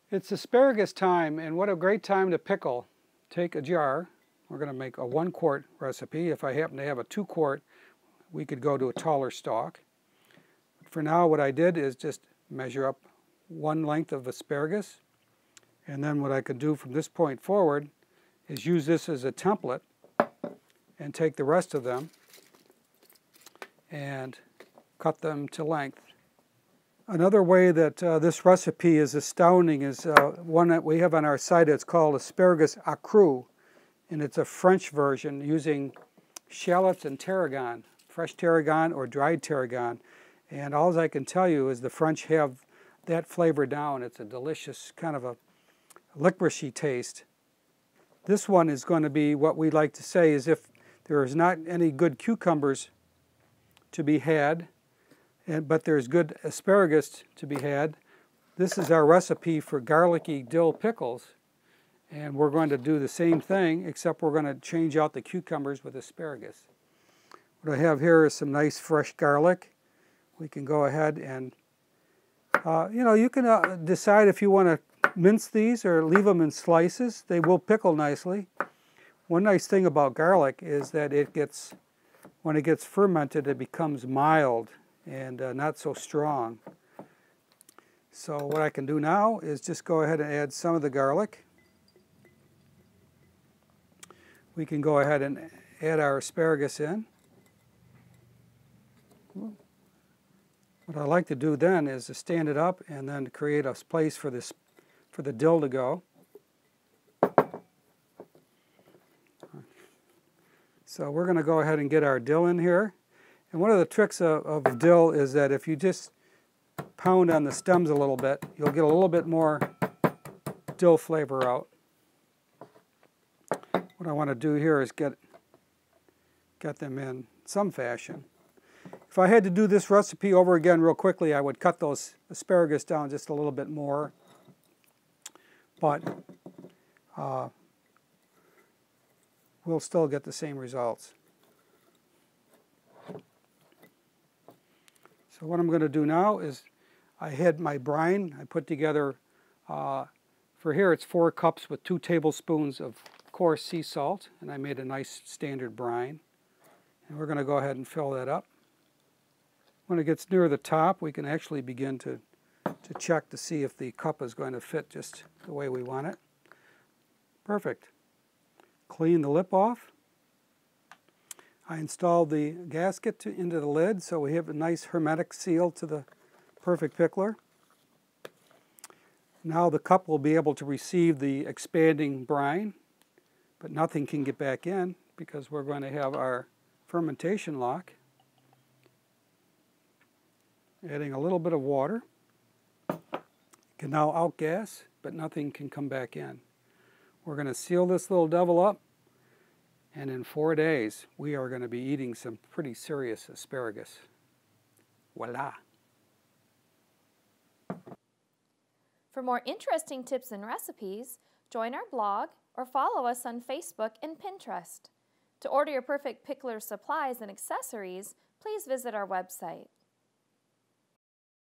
It's asparagus time, and what a great time to pickle. Take a jar. We're going to make a 1-quart recipe. If I happen to have a 2-quart, we could go to a taller stalk. For now, what I did is just measure up 1 length of asparagus, and then what I could do from this point forward is use this as a template and take the rest of them and cut them to length. Another way that this recipe is astounding is one that we have on our site. It's called asparagus à cru, and it's a French version using shallots and tarragon, fresh tarragon or dried tarragon. And all I can tell you is the French have that flavor down. It's a delicious kind of a licoricey taste. This one is going to be what we like to say is if there is not any good cucumbers to be had, but there's good asparagus to be had, this is our recipe for garlicky dill pickles. And we're going to do the same thing, except we're going to change out the cucumbers with asparagus. What I have here is some nice fresh garlic. We can go ahead and, you can decide if you want to mince these or leave them in slices. They will pickle nicely. One nice thing about garlic is that when it gets fermented, it becomes mild and not so strong. So what I can do now is just go ahead and add some of the garlic. We can go ahead and add our asparagus in. What I like to do then is to stand it up and then create a place for the dill to go. So we're going to go ahead and get our dill in here. And one of the tricks of dill is that if you just pound on the stems a little bit, you'll get a little bit more dill flavor out. What I want to do here is get them in some fashion. If I had to do this recipe over again real quickly, I would cut those asparagus down just a little bit more. But we'll still get the same results. So what I'm going to do now is I had my brine. I put together, for here it's 4 cups with 2 tablespoons of coarse sea salt, and I made a nice standard brine. And we're going to go ahead and fill that up. When it gets near the top, we can actually begin to check to see if the cup is going to fit just the way we want it. Perfect. Clean the lip off. I installed the gasket into the lid so we have a nice hermetic seal to the perfect pickler. Now the cup will be able to receive the expanding brine, but nothing can get back in because we're going to have our fermentation lock. Adding a little bit of water. You can now outgas, but nothing can come back in. We're going to seal this little devil up, and in 4 days we are going to be eating some pretty serious asparagus. Voila! For more interesting tips and recipes, join our blog or follow us on Facebook and Pinterest. To order your perfect pickler supplies and accessories, please visit our website.